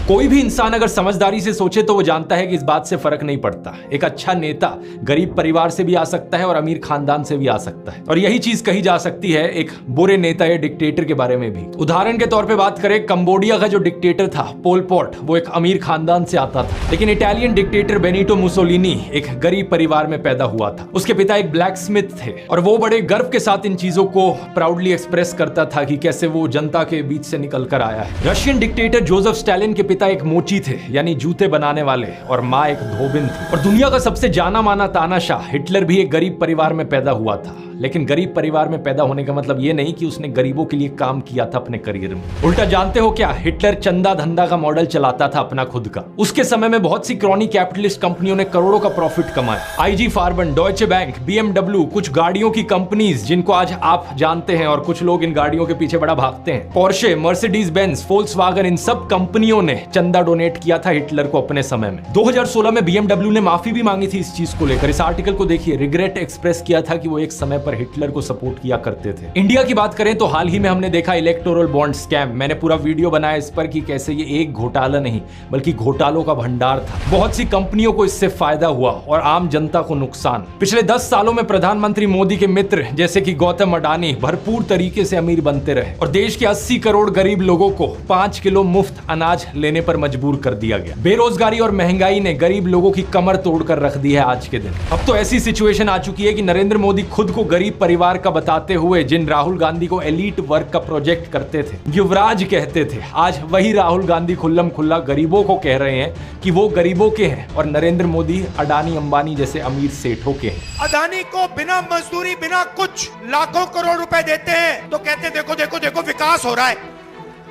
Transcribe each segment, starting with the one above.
कोई भी इंसान अगर समझदारी से सोचे तो वो जानता है कि इस बात से फर्क नहीं पड़ता। एक अच्छा नेता गरीब परिवार से भी आ सकता है और अमीर खानदान से भी आ सकता है, और यही चीज कही जा सकती है एक बुरे नेता या डिक्टेटर के बारे में भी। उदाहरण के तौर पे बात करें, कंबोडिया का जो डिक्टेटर था पोल पॉट, वो एक अमीर खानदान से आता था, लेकिन इटालियन डिक्टेटर बेनिटो मुसोलिनी एक गरीब परिवार में पैदा हुआ था। उसके पिता एक ब्लैक स्मिथ थे और वो बड़े गर्व के साथ इन चीजों को प्राउडली एक्सप्रेस करता था कि कैसे वो जनता के बीच से निकल कर आया है। रशियन डिक्टेटर जोसेफ स्टालिन के पिता एक मोची थे, यानी जूते बनाने वाले, और माँ एक धोबिन थी। और दुनिया का सबसे जाना माना तानाशाह हिटलर भी एक गरीब परिवार में पैदा हुआ था। लेकिन गरीब परिवार में पैदा होने का मतलब ये नहीं कि उसने गरीबों के लिए काम किया था अपने करियर में। उल्टा जानते हो क्या, हिटलर चंदा धंधा का मॉडल चलाता था अपना खुद का। उसके समय में बहुत सी क्रॉनी कैपिटलिस्ट कंपनियों ने करोड़ों का प्रॉफिट कमाया। आईजी फार्बन, डॉयचे बैंक, BMW, कुछ गाड़ियों की कंपनीज जिनको आज आप जानते हैं और कुछ लोग इन गाड़ियों के पीछे बड़ा भागते हैं, पोर्शे, मर्सिडीज बेंज, फोल्क्सवागन, इन सब कंपनियों ने चंदा डोनेट किया था हिटलर को अपने समय में। 2016 में BMW ने माफी भी मांगी थी इस चीज को लेकर। इस आर्टिकल को देखिए, रिग्रेट एक्सप्रेस किया था कि वो एक समय पर हिटलर को सपोर्ट किया करते थे। इंडिया की बात करें तो हाल ही में हमने देखा इलेक्टोरल बॉन्ड स्कैम। मैंने पूरा वीडियो बनाया इस पर कि कैसे ये एक घोटाला नहीं बल्कि घोटालों का भंडार था। बहुत सी कंपनियों को इससे फायदा हुआ और आम जनता को नुकसान। पिछले 10 सालों में प्रधानमंत्री मोदी के मित्र जैसे कि गौतम अडानी भरपूर तरीके से अमीर बनते रहे और देश के 80 करोड़ गरीब लोगों को 5 किलो मुफ्त अनाज लेने पर मजबूर कर दिया गया। बेरोजगारी और महंगाई ने गरीब लोगों की कमर तोड़कर रख दी है आज के दिन। अब तो ऐसी सिचुएशन आ चुकी है कि नरेंद्र मोदी खुद को गरीब परिवार का बताते हुए जिन राहुल गांधी को एलीट वर्ग का प्रोजेक्ट करते थे, युवराज कहते थे, आज वही राहुल गांधी खुल्लम खुल्ला गरीबों को कह रहे हैं कि वो गरीबों के हैं और नरेंद्र मोदी अडानी अंबानी जैसे अमीर सेठों के हैं। अडानी को बिना मजदूरी बिना कुछ लाखों करोड़ रुपए देते हैं तो कहते देखो देखो देखो विकास हो रहा है।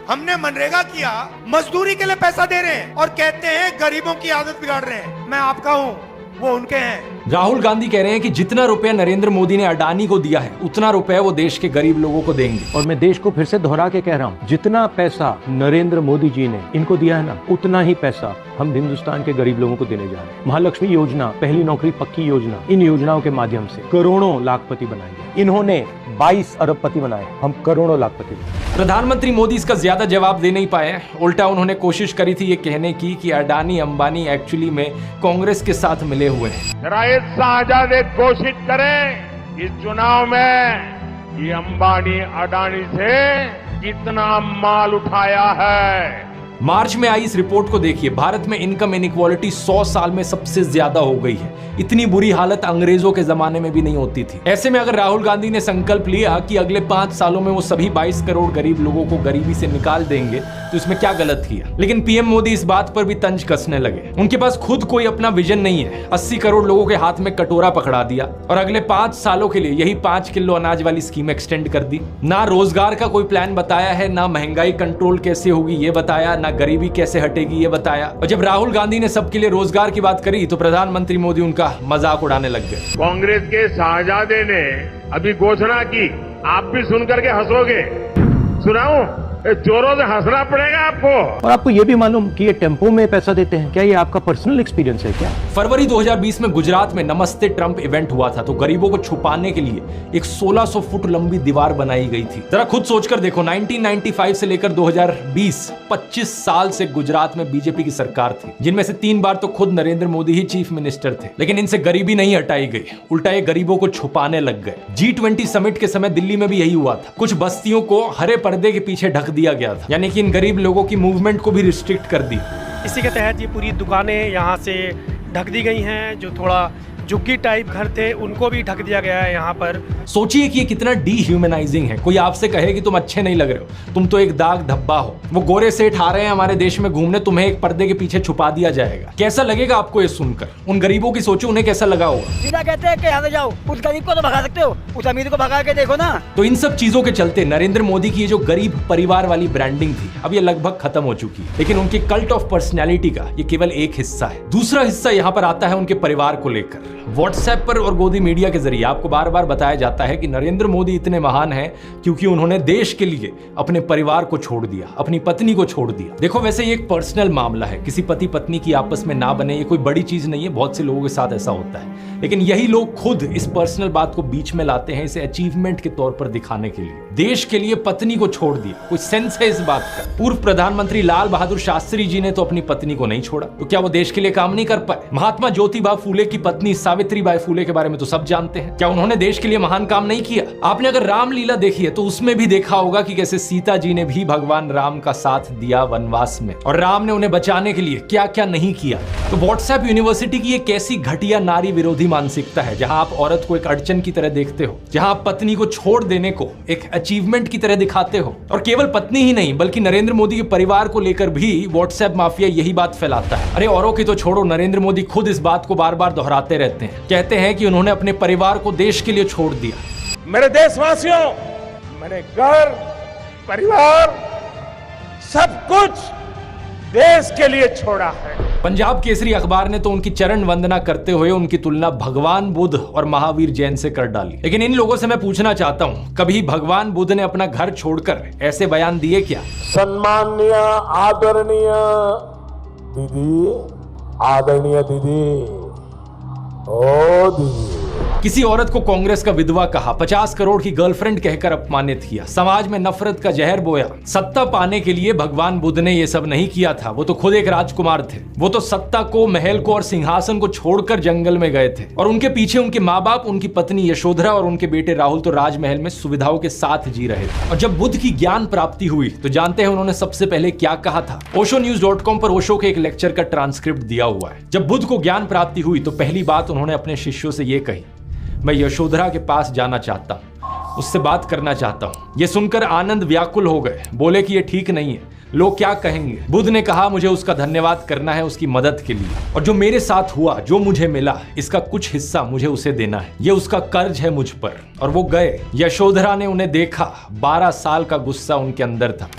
हमने मनरेगा किया, मजदूरी के लिए पैसा दे रहे हैं और कहते हैं गरीबों की आदत बिगाड़ रहे हैं। मैं आपका हूं, वो उनके हैं। राहुल गांधी कह रहे हैं कि जितना रुपया नरेंद्र मोदी ने अडानी को दिया है उतना रुपया वो देश के गरीब लोगों को देंगे। और मैं देश को फिर से दोहरा के कह रहा हूँ, जितना पैसा नरेंद्र मोदी जी ने इनको दिया है ना, उतना ही पैसा हम हिंदुस्तान के गरीब लोगों को देने जा रहे हैं। महालक्ष्मी योजना, पहली नौकरी पक्की योजना, इन योजनाओं के माध्यम से करोड़ों लाखपति बनाएंगे। इन्होंने 22 अरबपति बनाए, हम करोड़ों लाखपति बनाए। प्रधानमंत्री मोदी इसका ज्यादा जवाब दे नहीं पाए। उल्टा उन्होंने कोशिश करी थी ये कहने की कि अडानी अंबानी एक्चुअली में कांग्रेस के साथ मिले हुए हैं। जरा ये शाहजाद घोषित करें इस चुनाव में ये अंबानी अडानी से कितना माल उठाया है। मार्च में आई इस रिपोर्ट को देखिए, भारत में इनकम इनइक्वालिटी 100 साल में सबसे ज्यादा हो गई है। इतनी बुरी हालत अंग्रेजों के जमाने में भी नहीं होती थी। ऐसे में अगर राहुल गांधी ने संकल्प लिया कि अगले 5 सालों में वो सभी 22 करोड़ गरीब लोगों को गरीबी से निकाल देंगे तो इसमें क्या गलत किया। लेकिन पीएम मोदी इस बात पर भी तंज कसने लगे। उनके पास खुद कोई अपना विजन नहीं है। 80 करोड़ लोगों के हाथ में कटोरा पकड़ा दिया और अगले 5 सालों के लिए यही 5 किलो अनाज वाली स्कीम एक्सटेंड कर दी। ना रोजगार का कोई प्लान बताया है, ना महंगाई कंट्रोल कैसे होगी ये बताया, ना गरीबी कैसे हटेगी ये बताया। और जब राहुल गांधी ने सबके लिए रोजगार की बात करी तो प्रधानमंत्री मोदी उनका मजाक उड़ाने लग गए। कांग्रेस के शाहजादे ने अभी घोषणा की, आप भी सुनकर के हंसोगे। सुनाऊं? जोरों से हंसना पड़ेगा आपको। और आपको ये भी मालूम कि ये टेम्पो में पैसा देते हैं, क्या ये आपका पर्सनल एक्सपीरियंस है क्या? फरवरी 2020 में गुजरात में नमस्ते ट्रंप इवेंट हुआ था, तो गरीबों को छुपाने के लिए एक 1600 फुट लंबी दीवार बनाई गई थी। जरा खुद सोचकर देखो, 1995 से लेकर 2020 25 साल से गुजरात में बीजेपी की सरकार थी, जिनमें से 3 बार तो खुद नरेंद्र मोदी ही चीफ मिनिस्टर थे। लेकिन इनसे गरीबी नहीं हटाई गई, उल्टा ये गरीबों को छुपाने लग गए। G20 समिट के समय दिल्ली में भी यही हुआ था। कुछ बस्तियों को हरे पर्दे के पीछे ढक दिया गया था, यानी कि इन गरीब लोगों की मूवमेंट को भी रिस्ट्रिक्ट कर दी। इसी के तहत ये पूरी दुकानें यहाँ से ढक दी गई हैं। जो थोड़ा झुग्गी टाइप घर थे उनको भी ढक दिया गया है यहाँ पर। सोचिए कि ये कितना डीह्यूमनाइजिंग है। कोई आपसे कहे कि तुम अच्छे नहीं लग रहे हो, तुम तो एक दाग धब्बा हो। वो गोरे सेठ आ रहे हैं हमारे देश में घूमने, तुम्हें एक पर्दे के पीछे छुपा दिया जाएगा। कैसा लगेगा आपको ये सुनकर? उन गरीबों की सोचो, उन्हें कैसा लगा होगा। सीधा कहते हैं कि यहाँ से जाओ, उस गरीब को तो भगा सकते हो, उस अमीर को भगा के देखो ना। तो इन सब चीजों के चलते नरेंद्र मोदी की ये जो गरीब परिवार वाली ब्रांडिंग थी, अब ये लगभग खत्म हो चुकी है। लेकिन उनके कल्ट ऑफ पर्सनैलिटी का ये केवल एक हिस्सा है। दूसरा हिस्सा यहाँ पर आता है उनके परिवार को लेकर। व्हाट्सएप पर और गोदी मीडिया के जरिए आपको बार बार बताया जाता है कि नरेंद्र मोदी इतने महान हैं क्योंकि उन्होंने देश के लिए अपने परिवार को छोड़ दिया, अपनी पत्नी को छोड़ दिया। देखो वैसे ये एक पर्सनल मामला है, किसी पति पत्नी की आपस में ना बने ये कोई बड़ी चीज नहीं है, बहुत से लोगों के साथ ऐसा होता है, लेकिन यही लोग खुद इस पर्सनल बात को बीच में लाते हैं इसे अचीवमेंट के तौर पर दिखाने के लिए। देश के लिए पत्नी को छोड़ दिया, कोई सेंस है इस बात का? पूर्व प्रधानमंत्री लाल बहादुर शास्त्री जी ने तो अपनी पत्नी को नहीं छोड़ा, तो क्या वो देश के लिए काम नहीं कर पाए? महात्मा ज्योतिबा फूले की पत्नी सावित्रीबाई फूले के बारे में तो सब जानते हैं, क्या उन्होंने देश के लिए महान काम नहीं किया? आपने अगर रामलीला देखी है तो उसमें भी देखा होगा कि कैसे सीता जी ने भी भगवान राम का साथ दिया वनवास में, और राम ने उन्हें बचाने के लिए क्या क्या नहीं किया। तो व्हाट्सएप यूनिवर्सिटी की एक ऐसी घटिया नारी विरोधी मानसिकता है जहां आप औरत को एक अड़चन की तरह देखते हो, जहां आप पत्नी को छोड़ देने को एक अचीवमेंट की तरह दिखाते हो। और केवल पत्नी ही नहीं बल्कि नरेंद्र मोदी के परिवार को लेकर भी व्हाट्सएप माफिया यही बात फैलाता है। अरे औरों की तो छोड़ो, नरेंद्र मोदी खुद इस बात को बार बार दोहराते रहते हैं, कहते हैं कि उन्होंने अपने परिवार को देश के लिए छोड़ दिया। मेरे देशवासियों, मैंने घर, परिवार, सब कुछ देश के लिए छोड़ा है। पंजाब केसरी अखबार ने तो उनकी चरण वंदना करते हुए उनकी तुलना भगवान बुद्ध और महावीर जैन से कर डाली। लेकिन इन लोगों से मैं पूछना चाहता हूं, कभी भगवान बुद्ध ने अपना घर छोड़कर ऐसे बयान दिए क्या? सम्माननीय आदरणीय दीदी, आदरणीय दीदी, ओ दीदी। किसी औरत को कांग्रेस का विधवा कहा, 50 करोड़ की गर्लफ्रेंड कहकर अपमानित किया, समाज में नफरत का जहर बोया। सत्ता पाने के लिए भगवान बुद्ध ने ये सब नहीं किया था, वो तो खुद एक राजकुमार थे। वो तो सत्ता को, महल को और सिंहासन को छोड़कर जंगल में गए थे, और उनके पीछे उनके माँ बाप, उनकी पत्नी यशोधरा और उनके बेटे राहुल तो राजमहल में सुविधाओं के साथ जी रहे थे। और जब बुद्ध की ज्ञान प्राप्ति हुई तो जानते हैं उन्होंने सबसे पहले क्या कहा था? oshonews.com पर ओशो के एक लेक्चर का ट्रांसक्रिप्ट दिया हुआ है। जब बुद्ध को ज्ञान प्राप्ति हुई तो पहली बात उन्होंने अपने शिष्यों से ये कही, मैं यशोधरा के पास जाना चाहता हूं, उससे बात करना चाहता हूं। ये सुनकर आनंद व्याकुल हो गए, बोले कि ये ठीक नहीं है, लोग क्या कहेंगे? बुद्ध ने कहा, मुझे उसका धन्यवाद करना है उसकी मदद के लिए, और जो मेरे साथ हुआ, जो मुझे मिला, इसका कुछ हिस्सा मुझे उसे देना है, ये उसका कर्ज है मुझ पर। और वो गए। यशोधरा ने उन्हें देखा, 12 साल का गुस्सा उनके अंदर था।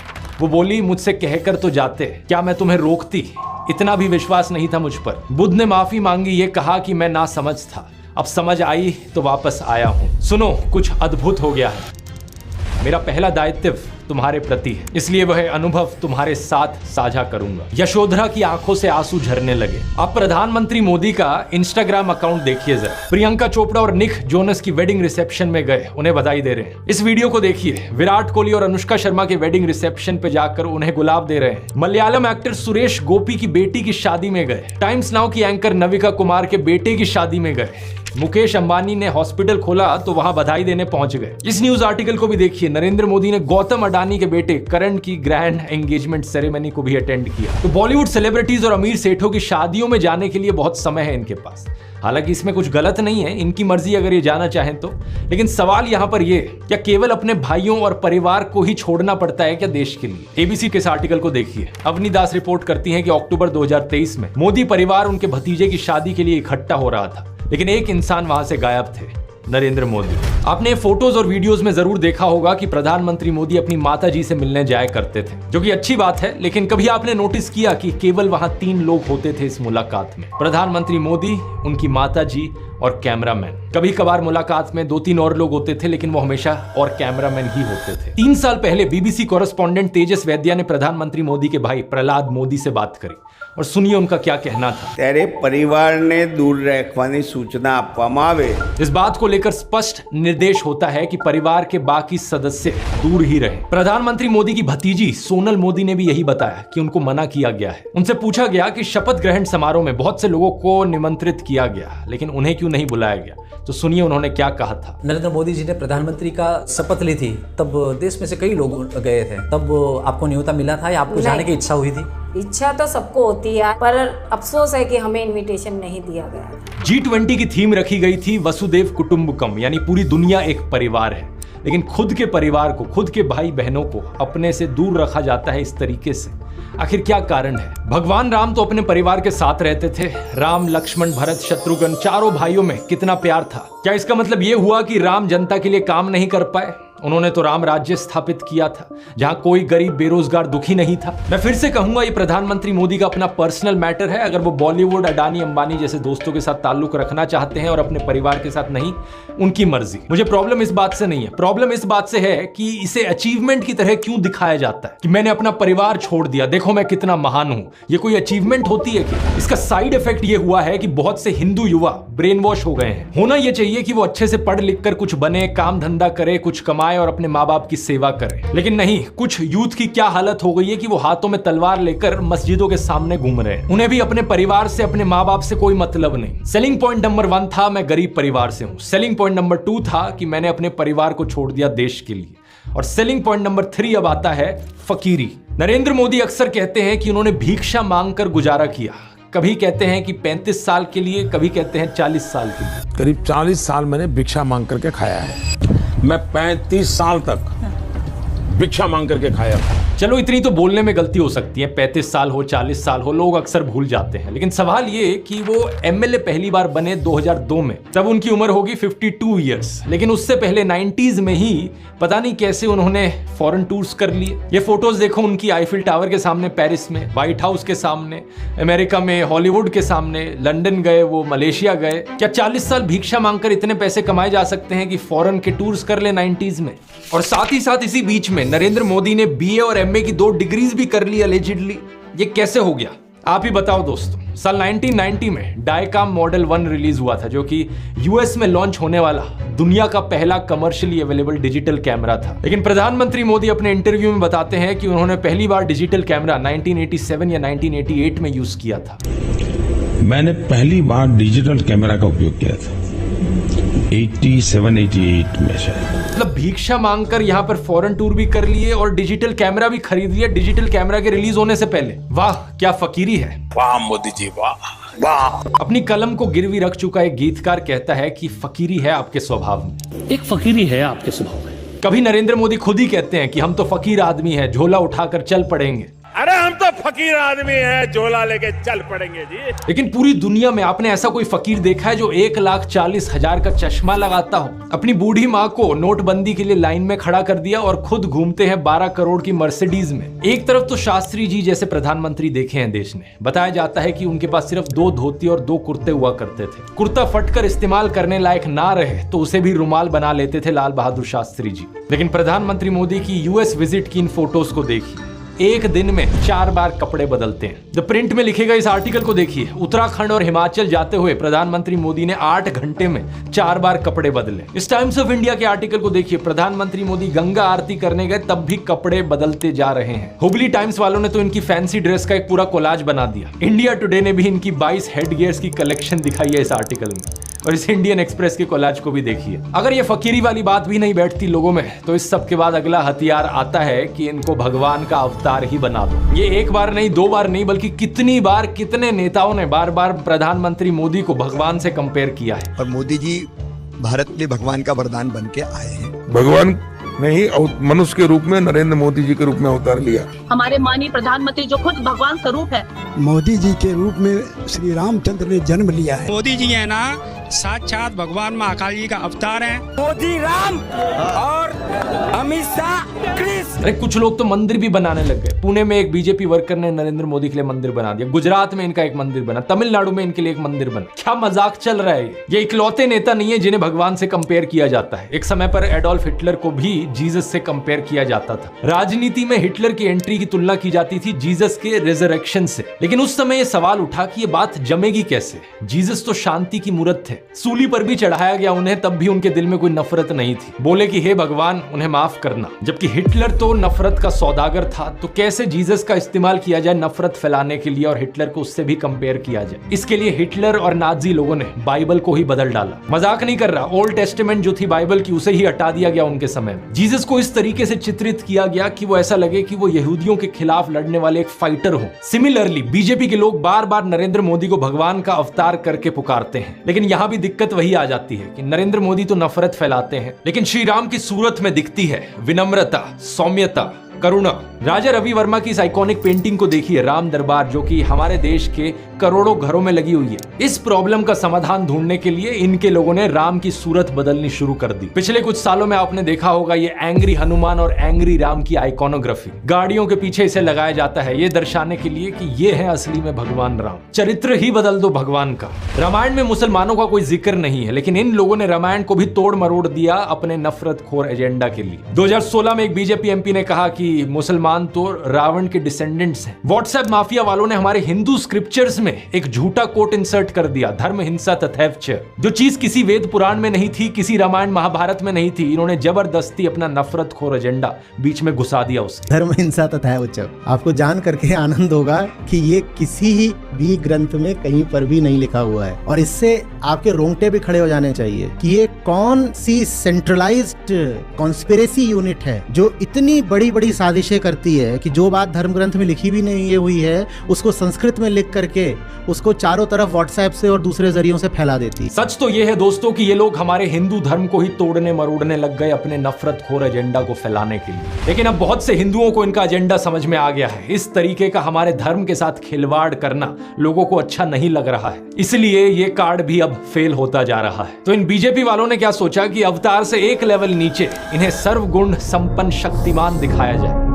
वो बोली, मुझसे कहकर तो जाते, क्या मैं तुम्हें रोकती? इतना भी विश्वास नहीं था मुझ पर। बुद्ध ने माफी मांगी, ये कहा कि मैं ना समझ था, अब समझ आई तो वापस आया हूं। सुनो, कुछ अद्भुत हो गया है। मेरा पहला दायित्व तुम्हारे प्रति है, इसलिए वह अनुभव तुम्हारे साथ साझा करूंगा। यशोधरा की आंखों से आंसू झरने लगे। आप प्रधानमंत्री मोदी का इंस्टाग्राम अकाउंट देखिए जरा। प्रियंका चोपड़ा और निक जोनस की वेडिंग रिसेप्शन में गए, उन्हें बधाई दे रहे हैं। इस वीडियो को देखिए, विराट कोहली और अनुष्का शर्मा के वेडिंग रिसेप्शन पे जाकर उन्हें गुलाब दे रहे हैं। मलयालम एक्टर सुरेश गोपी की बेटी की शादी में गए। टाइम्स नाउ की एंकर नविका कुमार के बेटे की शादी में गए। मुकेश अंबानी ने हॉस्पिटल खोला तो वहां बधाई देने पहुंच गए। इस न्यूज आर्टिकल को भी देखिए, नरेंद्र मोदी ने गौतम अडानी के बेटे करण की ग्रैंड एंगेजमेंट सेरेमनी को भी अटेंड किया। तो बॉलीवुड सेलिब्रिटीज और अमीर सेठों की शादियों में जाने के लिए बहुत समय है इनके पास। हालांकि इसमें कुछ गलत नहीं है, इनकी मर्जी अगर ये जाना चाहें तो। लेकिन सवाल यहाँ पर ये, क्या केवल अपने भाइयों और परिवार को ही छोड़ना पड़ता है क्या देश के लिए? एबीसी के इस आर्टिकल को देखिए। अवनी दास रिपोर्ट करती हैं कि अक्टूबर 2023 में मोदी परिवार उनके भतीजे की शादी के लिए इकट्ठा हो रहा था, लेकिन एक इंसान वहां से गायब थे, नरेंद्र मोदी। आपने फोटोज और वीडियोस में जरूर देखा होगा कि प्रधानमंत्री मोदी अपनी माता जी से मिलने जाया करते थे, जो कि अच्छी बात है। लेकिन कभी आपने नोटिस किया कि केवल वहां 3 लोग होते थे इस मुलाकात में? प्रधानमंत्री मोदी, उनकी माता जी और कैमरामैन। कभी कभार मुलाकात में 2-3 और लोग होते थे, लेकिन वो हमेशा और कैमरामैन ही होते थे। 3 साल पहले बीबीसी कॉरेस्पॉन्डेंट तेजस वैद्या ने प्रधानमंत्री मोदी के भाई प्रहलाद मोदी से बात करी, और सुनिए उनका क्या कहना था। तेरे परिवार ने दूर रखवानी सूचना आपवामां आवे। इस बात को लेकर स्पष्ट निर्देश होता है कि परिवार के बाकी सदस्य दूर ही रहे। प्रधानमंत्री मोदी की भतीजी सोनल मोदी ने भी यही बताया कि उनको मना किया गया है। उनसे पूछा गया कि शपथ ग्रहण समारोह में बहुत से लोगों को निमंत्रित किया गया, लेकिन उन्हें क्यों नहीं बुलाया गया? तो सुनिए उन्होंने क्या कहा था। नरेंद्र मोदी जी ने प्रधानमंत्री का शपथ ली थी, तब देश में से कई लोग गए थे, तब आपको न्योता मिला था या आपको जाने की इच्छा हुई थी? इच्छा तो सबको होती है, पर अफसोस है कि हमें इनविटेशन नहीं दिया गया। G20 की थीम रखी गई थी वसुदेव कुटुंबकम, यानी पूरी दुनिया एक परिवार है। लेकिन खुद के परिवार को, खुद के भाई बहनों को अपने से दूर रखा जाता है इस तरीके से। आखिर क्या कारण है? भगवान राम तो अपने परिवार के साथ रहते थे। राम, लक्ष्मण, भरत, शत्रुघ्न, चारों भाइयों में कितना प्यार था। क्या इसका मतलब ये हुआ कि राम जनता के लिए काम नहीं कर पाए? उन्होंने तो राम राज्य स्थापित किया था, जहां कोई गरीब बेरोजगार दुखी नहीं था। मैं फिर से कहूंगा, ये प्रधानमंत्री मोदी का अपना पर्सनल मैटर है। अगर वो बॉलीवुड, अडानी, अंबानी जैसे दोस्तों के साथ ताल्लुक रखना चाहते हैं और अपने परिवार के साथ नहीं, उनकी मर्जी। मुझे प्रॉब्लम इस बात से नहीं है, प्रॉब्लम इस बात से है कि इसे अचीवमेंट की तरह क्यों दिखाया जाता है कि मैंने अपना परिवार छोड़ दिया, देखो मैं कितना महान हूं। ये कोई अचीवमेंट होती है क्या? इसका साइड इफेक्ट ये हुआ है कि बहुत से हिंदू युवा ब्रेन वॉश हो गए हैं। होना ये चाहिए कि वो अच्छे से पढ़ लिख कर कुछ बने, काम धंधा करे, कुछ कमाए और अपने माँ बाप की सेवा करे। लेकिन नहीं, कुछ यूथ की क्या हालत हो गई है कि वो हाथों में तलवार लेकर मस्जिदों के सामने घूम रहे हैं। उन्हें भी अपने परिवार से, अपने माँ बाप से कोई मतलब नहीं। सेलिंग पॉइंट नंबर 1 था मैं गरीब परिवार से हूं। सेलिंग पॉइंट नंबर 2 था कि मैंने अपने परिवार को छोड़ दिया देश के लिए। और सेलिंग पॉइंट नंबर 3 अब आता है फकीरी। नरेंद्र मोदी अक्सर कहते हैं कि उन्होंने भिक्षा मांगकर गुजारा किया। कभी कहते हैं कि 35 साल के लिए, कभी कहते हैं 40 साल के लिए। करीब 40 साल मैंने भिक्षा मांग करके खाया है। मैं 35 साल तक भिक्षा मांग करके खाया था। चलो इतनी तो बोलने में गलती हो सकती है, 35 साल हो, 40 साल हो, लोग अक्सर भूल जाते हैं। लेकिन सवाल ये कि वो एमएलए पहली बार बने 2002 में, तब उनकी उम्र होगी 52 ईयर्स। लेकिन उससे पहले 90s में ही पता नहीं कैसे उन्होंने फॉरेन टूर्स कर लिए। ये फोटोज देखो उनकी, आईफिल टावर के सामने पेरिस में, व्हाइट हाउस के सामने अमेरिका में, हॉलीवुड के सामने, लंदन गए, वो मलेशिया गए। क्या 40 साल भिक्षा मांगकर इतने पैसे कमाए जा सकते हैं कि फॉरेन के टूर्स कर ले 90s में? और साथ ही साथ इसी बीच में नरेंद्र मोदी ने बीए और एमए की 2 डिग्रीज भी कर ली अलेजिडली। ये कैसे हो गया? आप ही बताओ दोस्तों। साल 1990 में डायकाम मॉडल 1 रिलीज हुआ था, जो कि यूएस में लॉन्च होने वाला दुनिया का पहला कमर्शियली अवेलेबल डिजिटल कैमरा था। लेकिन प्रधानमंत्री मोदी अपने इंटरव्यू में बताते हैं कि उन्होंने पहली बार डिजिटल कैमरा 1987 या 1988 में यूज किया था। मैंने पहली बार डिजिटल कैमरा का उपयोग किया था 87-88 में शायद। मतलब भिक्षा मांगकर यहाँ पर फॉरेन टूर भी कर लिए और डिजिटल कैमरा भी खरीद लिया डिजिटल कैमरा के रिलीज होने से पहले। वाह क्या फकीरी है। वाह मोदी जी, वाह वाह। अपनी कलम को गिरवी रख चुका एक गीतकार कहता है कि फकीरी है आपके स्वभाव में। एक फकीरी है आपके स्वभाव में। कभी नरेंद्र मोदी खुद ही कहते हैं कि हम तो फकीर आदमी हैं, झोला उठाकर चल पड़ेंगे। अरे हम तो फकीर आदमी हैं, झोला लेके चल पड़ेंगे जी। लेकिन पूरी दुनिया में आपने ऐसा कोई फकीर देखा है जो 1,40,000 का चश्मा लगाता हो, अपनी बूढ़ी माँ को नोटबंदी के लिए लाइन में खड़ा कर दिया और खुद घूमते हैं 12 करोड़ की मर्सिडीज में? एक तरफ तो शास्त्री जी जैसे प्रधानमंत्री देखे हैं देश ने। बताया जाता है कि उनके पास सिर्फ 2 धोती और 2 कुर्ते हुआ करते थे। कुर्ता फटकर इस्तेमाल करने लायक ना रहे तो उसे भी रुमाल बना लेते थे लाल बहादुर शास्त्री जी। लेकिन प्रधानमंत्री मोदी की यूएस विजिट की इन फोटोज को देखिए, एक दिन में 4 बार कपड़े बदलते हैं। द प्रिंट में लिखे गए इस आर्टिकल को देखिए, उत्तराखंड और हिमाचल जाते हुए प्रधानमंत्री मोदी ने 8 घंटे में 4 बार कपड़े बदले। इस टाइम्स ऑफ इंडिया के आर्टिकल को देखिए, प्रधानमंत्री मोदी गंगा आरती करने गए तब भी कपड़े बदलते जा रहे हैं। हुबली टाइम्स वालों ने तो इनकी फैंसी ड्रेस का एक पूरा कोलाज बना दिया। इंडिया टुडे ने भी इनकी 22 हेड गियर्स की कलेक्शन दिखाई है इस आर्टिकल में। और इस इंडियन एक्सप्रेस के कोलाज को भी देखिए। अगर ये फकीरी वाली बात भी नहीं बैठती लोगों में, तो इस सब के बाद अगला हथियार आता है कि इनको भगवान का अवतार ही बना दो। ये एक बार नहीं, 2 बार नहीं, बल्कि कितनी बार कितने नेताओं ने बार बार प्रधानमंत्री मोदी को भगवान से कंपेयर किया है। और मोदी जी भारत के भगवान का वरदान बन के आए हैं। भगवान नहीं, मनुष्य के रूप में नरेंद्र मोदी जी के रूप में अवतार लिया। हमारे माननीय प्रधानमंत्री जो खुद भगवान स्वरूप है, मोदी जी के रूप में श्री रामचंद्र ने जन्म लिया है। मोदी जी है ना, साक्षात भगवान महाकाल जी का अवतार है। मोदी राम और अमित शाह कृष्ण। अरे कुछ लोग तो मंदिर भी बनाने लग गए। पुणे में एक बीजेपी वर्कर ने नरेंद्र मोदी के लिए मंदिर बना दिया, गुजरात में इनका एक मंदिर बना, तमिलनाडु में इनके लिए एक मंदिर बना। क्या मजाक चल रहा है ये इकलौते नेता नहीं है जिन्हें भगवान से कंपेयर किया जाता है। एक समय पर एडोल्फ हिटलर को भी जीसस से कंपेयर किया जाता था। राजनीति में हिटलर की एंट्री की तुलना की जाती थी जीसस के रिजरेक्शन से। लेकिन उस समय यह सवाल उठा कि ये बात जमेगी कैसे? जीसस तो शांति की मूर्त थे, सूली पर भी चढ़ाया गया उन्हें, तब भी उनके दिल में कोई नफरत नहीं थी। बोले कि हे भगवान उन्हें माफ करना। जबकि हिटलर तो नफरत का सौदागर था, तो कैसे जीसस का इस्तेमाल किया जाए नफरत फैलाने के लिए और हिटलर को उससे भी कंपेयर किया जाए? इसके लिए हिटलर और नाजी लोगों ने बाइबल को ही बदल डाला। मजाक नहीं कर रहा, ओल्ड टेस्टामेंट जो थी बाइबल की, उसे ही हटा दिया गया उनके समय में। जीसस को इस तरीके से चित्रित किया गया कि वो ऐसा लगे कि वो यहूदियों के खिलाफ लड़ने वाले एक फाइटर हो। सिमिलरली बीजेपी के लोग बार बार नरेंद्र मोदी को भगवान का अवतार करके पुकारते हैं। लेकिन यहां भी दिक्कत वही आ जाती है कि नरेंद्र मोदी तो नफरत फैलाते हैं, लेकिन श्री राम की सूरत में दिखती है विनम्रता, सौम्यता, करुणा। राजा रवि वर्मा की इस आइकॉनिक पेंटिंग को देखिए, राम दरबार, जो कि हमारे देश के करोड़ों घरों में लगी हुई है। इस प्रॉब्लम का समाधान ढूंढने के लिए इनके लोगों ने राम की सूरत बदलनी शुरू कर दी। पिछले कुछ सालों में आपने देखा होगा ये एंग्री हनुमान और एंग्री राम की आइकॉनोग्राफी, गाड़ियों के पीछे इसे लगाया जाता है ये दर्शाने के लिए कि ये है असली में भगवान राम। चरित्र ही बदल दो भगवान का। रामायण में मुसलमानों का कोई जिक्र नहीं है, लेकिन इन लोगों ने रामायण को भी तोड़ मरोड़ दिया अपने नफरतखोर एजेंडा के लिए। 2016 में एक बीजेपी एमपी ने कहा कि मुसलमान तो रावण के डिसेंडेंट्स हैं। व्हाट्सएप माफिया वालों ने हमारे हिंदू स्क्रिप्चर्स में एक झूठा कोट इंसर्ट कर दिया, धर्म हिंसा तथैव च, जो चीज किसी वेद पुराण में नहीं थी, किसी रामायण महाभारत में नहीं थी। इन्होंने जबरदस्ती अपना नफरतखोर एजेंडा बीच में घुसा दिया उसके। धर्म हिंसा तथैव च, आपको जान करके आनंद होगा कि ये किसी भी ग्रंथ में कहीं पर भी नहीं लिखा हुआ है, और इससे आपके रोंगटे भी खड़े हो जाने चाहिए कि ये कौन सी सेंट्रलाइज्ड कॉन्स्पिरेसी यूनिट है जो इतनी बड़ी बड़ी साजिशें करती है कि जो बात धर्म ग्रंथ में लिखी भी नहीं हुई है उसको संस्कृत में लिख करके उसको चारों तरफ व्हाट्सएप से और दूसरे जरियों से फैला देती है। सच तो ये है दोस्तों कि ये लोग हमारे हिंदू धर्म को ही तोड़ने मरोड़ने लग गए अपने नफरतखोर एजेंडा को फैलाने के लिए। लेकिन अब बहुत से हिंदुओं को इनका एजेंडा समझ में आ गया है। इस तरीके का हमारे धर्म के साथ खिलवाड़ करना लोगों को अच्छा नहीं लग रहा है, इसलिए ये कार्ड भी अब फेल होता जा रहा है। तो इन बीजेपी वालों ने क्या सोचा कि अवतार से एक लेवल नीचे इन्हें सर्वगुण संपन्न शक्तिमान दिखाया जाए।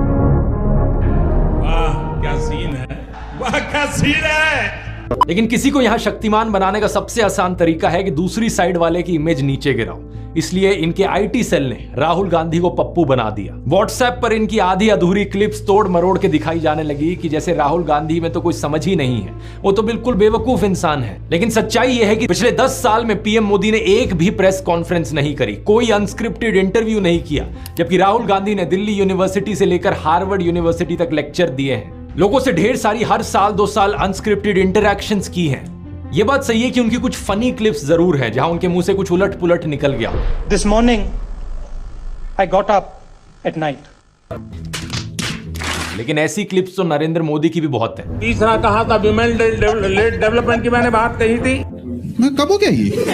वाह क्या सीन है, वाह क्या सीन है। लेकिन किसी को यहां शक्तिमान बनाने का सबसे आसान तरीका है कि दूसरी साइड वाले की इमेज नीचे गिराओ। इसलिए इनके आईटी सेल ने राहुल गांधी को पप्पू बना दिया। व्हाट्सएप पर इनकी आधी अधूरी क्लिप्स तोड़ मरोड़ के दिखाई जाने लगी कि जैसे राहुल गांधी में तो कोई समझ ही नहीं है, वो तो बिल्कुल बेवकूफ इंसान है। लेकिन सच्चाई यह है कि पिछले 10 साल में पीएम मोदी ने एक भी प्रेस कॉन्फ्रेंस नहीं करी, कोई अनस्क्रिप्टेड इंटरव्यू नहीं किया, जबकि राहुल गांधी ने दिल्ली यूनिवर्सिटी से लेकर हार्वर्ड यूनिवर्सिटी तक लेक्चर दिए हैं। लोगों से ढेर सारी हर साल 2 साल अनस्क्रिप्टेड इंटरैक्शंस की हैं। ये बात सही है कि उनकी कुछ फनी क्लिप्स जरूर हैं जहां उनके मुंह से कुछ उलट पुलट निकल गया। This morning I got up at night. लेकिन ऐसी क्लिप्स तो नरेंद्र मोदी की भी बहुत है। तीसरा कहा था विमेन डेवलपमेंट की मैंने बात कही थी, मैं कब हो गया ये?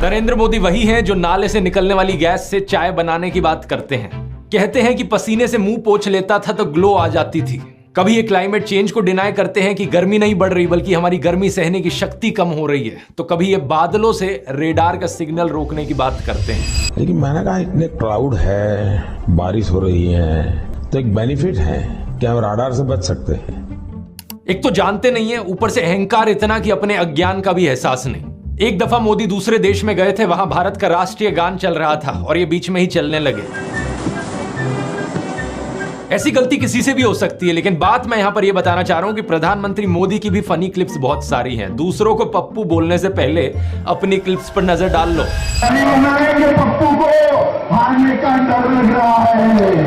नरेंद्र मोदी वही हैं जो नाले से निकलने वाली गैस से चाय बनाने की बात करते हैं। कहते हैं कि पसीने से मुंह पोंछ लेता था तो ग्लो आ जाती थी। कभी ये क्लाइमेट चेंज को डिनाई करते हैं कि गर्मी नहीं बढ़ रही बल्कि हमारी गर्मी सहने की शक्ति कम हो रही है, तो कभी ये बादलों से रेडार का सिग्नल रोकने की बात करते हैं। लेकिन मैंने कहा इतने क्लाउड है, बारिश हो रही है, तो एक बेनिफिट है कि हम राडार से बच सकते हैं। एक तो जानते नहीं है, ऊपर से अहंकार इतना कि अपने अज्ञान का भी एहसास नहीं। एक दफा मोदी दूसरे देश में गए थे, वहां भारत का राष्ट्रीय गान चल रहा था और ये बीच में ही चलने लगे। ऐसी गलती किसी से भी हो सकती है, लेकिन बात मैं यहां पर यह बताना चाह रहा हूं कि प्रधानमंत्री मोदी की भी फनी क्लिप्स बहुत सारी हैं। दूसरों को पप्पू बोलने से पहले अपनी क्लिप्स पर नजर डाल लो। पप्पू को हारने का डर लग रहा है,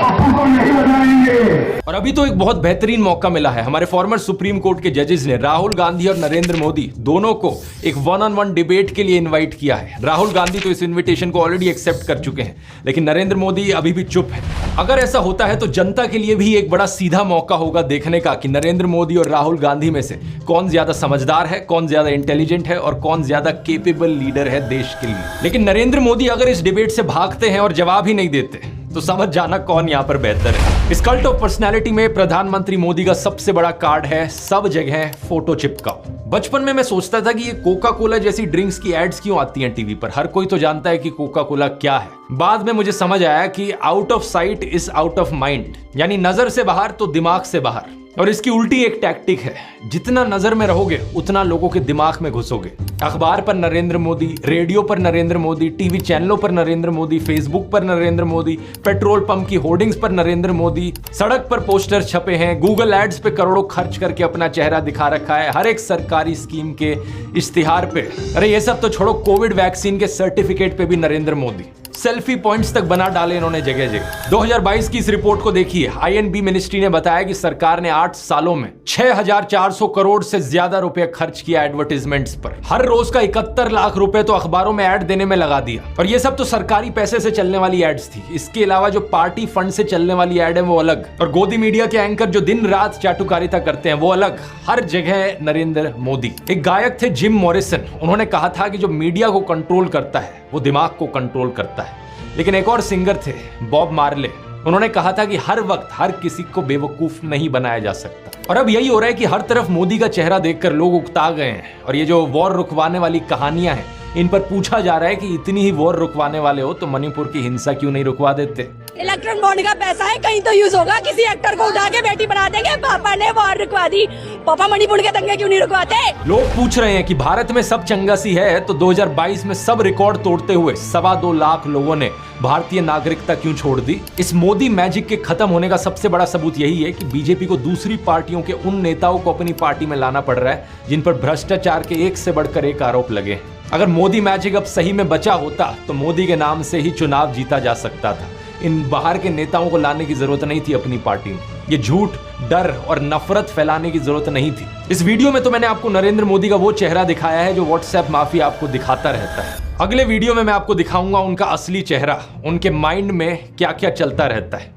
पप्पू को नहीं बनाएंगे। और अभी तो एक बहुत बेहतरीन मौका मिला है। हमारे फॉर्मर सुप्रीम कोर्ट के जजेस ने राहुल गांधी और नरेंद्र मोदी दोनों को एक 1-on-1 डिबेट के लिए इनवाइट किया है। राहुल गांधी तो इस इनविटेशन को ऑलरेडी एक्सेप्ट कर चुके हैं, लेकिन नरेंद्र मोदी अभी भी चुप है। अगर ऐसा होता है तो जनता के लिए भी एक बड़ा सीधा मौका होगा देखने का कि नरेंद्र मोदी और राहुल गांधी में से कौन ज्यादा समझदार है, कौन ज्यादा इंटेलिजेंट है और कौन ज्यादा केपेबल लीडर है देश के लिए। लेकिन नरेंद्र मोदी अगर इस डिबेट से भागते हैं और जवाब ही नहीं देते तो समझ जाना कौन यहां पर बेहतर है। इस कल्ट ऑफ पर्सनैलिटी में प्रधानमंत्री मोदी का सबसे बड़ा कार्ड है सब जगह फोटो चिपकाओ। बचपन में मैं सोचता था कि ये कोका कोला जैसी ड्रिंक्स की एड्स क्यों आती हैं टीवी पर, हर कोई तो जानता है कि कोका कोला क्या है। बाद में मुझे समझ आया कि out of site is out of mind, यानी नजर से बाहर तो दिमाग से बाहर। और इसकी उल्टी एक टैक्टिक है, जितना नजर में रहोगे उतना लोगों के दिमाग में घुसोगे। अखबार पर नरेंद्र मोदी, रेडियो पर नरेंद्र मोदी, टीवी चैनलों पर नरेंद्र मोदी, फेसबुक पर नरेंद्र मोदी, पेट्रोल पंप की होर्डिंग्स पर नरेंद्र मोदी, सड़क पर पोस्टर छपे हैं, गूगल एड्स पे करोड़ों खर्च करके अपना चेहरा दिखा रखा है, हर एक सरकारी स्कीम के इश्तिहार पे। अरे ये सब तो छोड़ो, कोविड वैक्सीन के सर्टिफिकेट पे भी नरेंद्र मोदी। सेल्फी पॉइंट्स तक बना डाले इन्होंने जगह जगह। 2022 की इस रिपोर्ट को देखिए। आईएनबी मिनिस्ट्री ने बताया कि सरकार ने 8 सालों में 6400 करोड़ से ज्यादा रुपए खर्च किया एडवर्टाइजमेंट्स पर। हर रोज का 71 लाख रुपए तो अखबारों में ऐड देने में लगा दिया। और ये सब तो सरकारी पैसे से चलने वाली एड्स थी। इसके अलावा जो पार्टी फंड से चलने वाली एड है वो अलग, और गोदी मीडिया के एंकर जो दिन रात चाटुकारिता करते हैं वो अलग। हर जगह नरेंद्र मोदी। एक गायक थे जिम मॉरिसन, उन्होंने कहा था कि जो मीडिया को कंट्रोल करता है वो दिमाग को कंट्रोल करता है। लेकिन एक और सिंगर थे बॉब मार्ले, उन्होंने कहा था कि हर वक्त हर किसी को बेवकूफ नहीं बनाया जा सकता। और अब यही हो रहा है कि हर तरफ मोदी का चेहरा देखकर लोग उकता गए हैं और ये जो वॉर रुकवाने वाली कहानियां हैं इन पर पूछा जा रहा है कि इतनी ही वॉर रुकवाने वाले हो तो मणिपुर की हिंसा क्यों नहीं रुकवा देते। इलेक्ट्रॉन बॉन्ड का पैसा है, कहीं तो यूज होगा, किसी एक्टर को उठा के बेटी बना देंगे, पापा ने वॉर रुकवा दी, पापा मणिपुर के दंगे क्यों नहीं रुकवाते। लोग पूछ रहे हैं कि भारत में सब चंगासी है तो 2022 में सब रिकॉर्ड तोड़ते हुए 2.25 लाख लोगों ने भारतीय नागरिकता क्यों छोड़ दी। इस मोदी मैजिक के खत्म होने का सबसे बड़ा सबूत यही है कि बीजेपी को दूसरी पार्टियों के उन नेताओं को अपनी पार्टी में लाना पड़ रहा है जिन पर भ्रष्टाचार के एक से बढ़कर एक आरोप लगे। अगर मोदी मैजिक अब सही में बचा होता तो मोदी के नाम से ही चुनाव जीता जा सकता था। इन बाहर के नेताओं को लाने की जरूरत नहीं थी अपनी पार्टी में। ये झूठ, डर और नफरत फैलाने की जरूरत नहीं थी। इस वीडियो में तो मैंने आपको नरेंद्र मोदी का वो चेहरा दिखाया है जो व्हाट्सएप माफिया आपको दिखाता रहता है। अगले वीडियो में मैं आपको दिखाऊंगा उनका असली चेहरा, उनके माइंड में क्या क्या चलता रहता है।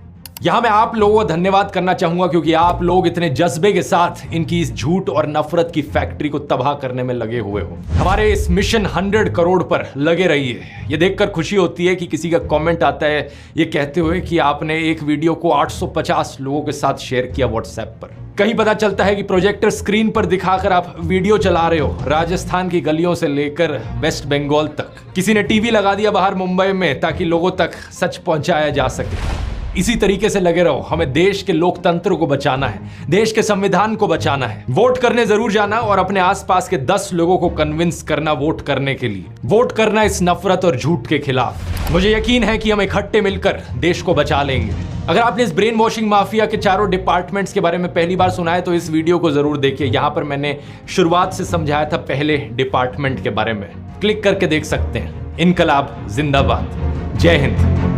यहां मैं आप लोगों को धन्यवाद करना चाहूंगा क्योंकि आप लोग इतने जज्बे के साथ इनकी इस झूठ और नफरत की फैक्ट्री को तबाह करने में लगे हुए हो। हमारे इस मिशन 100 करोड़ पर लगे रहिए। ये देखकर खुशी होती है कि किसी का कमेंट आता है ये कहते हुए कि आपने एक वीडियो को 850 लोगों के साथ शेयर किया व्हाट्सएप पर। कहीं पता चलता है कि प्रोजेक्टर स्क्रीन पर दिखाकर आप वीडियो चला रहे हो राजस्थान की गलियों से लेकर वेस्ट बंगाल तक। किसी ने टीवी लगा दिया बाहर मुंबई में ताकि लोगों तक सच पहुंचाया जा सके। इसी तरीके से लगे रहो। हमें देश के लोकतंत्र को बचाना है, देश के संविधान को बचाना है। वोट करने जरूर जाना और अपने आसपास के 10 लोगों को कन्विंस करना वोट करने के लिए। वोट करना इस नफरत और झूठ के खिलाफ। मुझे यकीन है कि हम इकट्ठे मिलकर देश को बचा लेंगे। अगर आपने इस ब्रेन वॉशिंग माफिया के चारों डिपार्टमेंट्स के बारे में पहली बार सुना है तो इस वीडियो को जरूर देखिए। यहां पर मैंने शुरुआत से समझाया था पहले डिपार्टमेंट के बारे में। क्लिक करके देख सकते हैं। इनकलाब जिंदाबाद। जय हिंद।